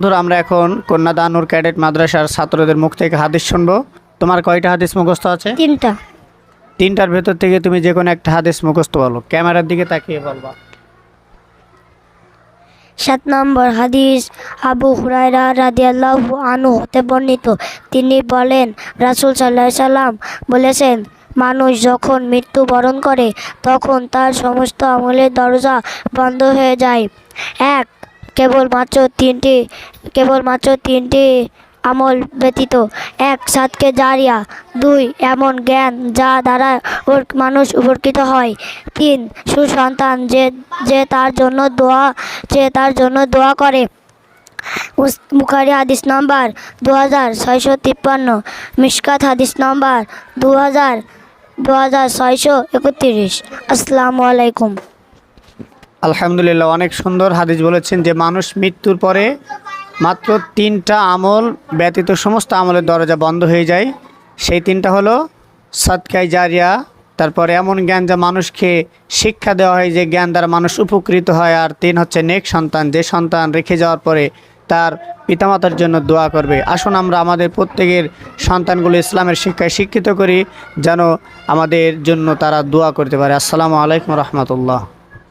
বন্ধুরা, আমরা এখন কন্যাদান নূর ক্যাডেট মাদ্রাসার ছাত্রদের মুখ থেকে হাদিস শুনবো। তোমার কয়টা হাদিস মুখস্থ আছে? তিনটা। তিনটার ভেতর থেকে তুমি যে কোনো একটা হাদিস মুখস্থ বলো, ক্যামেরার দিকে তাকিয়ে বলবা। 7 নম্বর হাদিস, আবু হুরায়রা রাদিয়াল্লাহু আনহু হতে বর্ণিত। তিনি বলেন, রাসূল সাল্লাল্লাহু আলাইহি সাল্লাম বলেছেন, মানুষ যখন মৃত্যুবরণ করে তখন তার সমস্ত আমলের দরজা বন্ধ হয়ে যায়। এক, কেবলমাত্র তিনটি আমল ব্যতীত। এক, সাদকে জারিয়া। দুই, এমন জ্ঞান যা দ্বারা মানুষ উপকৃত হয়। তিন, সুসন্তান যে তার জন্য দোয়া করে। বুখারী হাদিস নম্বর 2653, মিশকাত হাদিস নম্বর 2631। আসসালামু আলাইকুম। আলহামদুলিল্লাহ, অনেক সুন্দর হাদিস বলেছেন যে মানুষ মৃত্যুর পরে মাত্র তিনটা আমল ব্যতীত সমস্ত আমলের দরজা বন্ধ হয়ে যায়। সেই তিনটা হলো সাদকায়ে জারিয়া, তারপরে এমন জ্ঞান যা মানুষকে শিক্ষা দেওয়া হয়, যে জ্ঞান দ্বারা মানুষ উপকৃত হয়, আর তিন হচ্ছে নেক সন্তান, যে সন্তান রেখে যাওয়ার পরে তার পিতামাতার জন্য দোয়া করবে। আসুন আমরা আমাদের প্রত্যেকের সন্তানগুলো ইসলামের শিক্ষায় শিক্ষিত করি, যেন আমাদের জন্য তারা দোয়া করতে পারে। আসসালামু আলাইকুম রহমতুল্লাহ।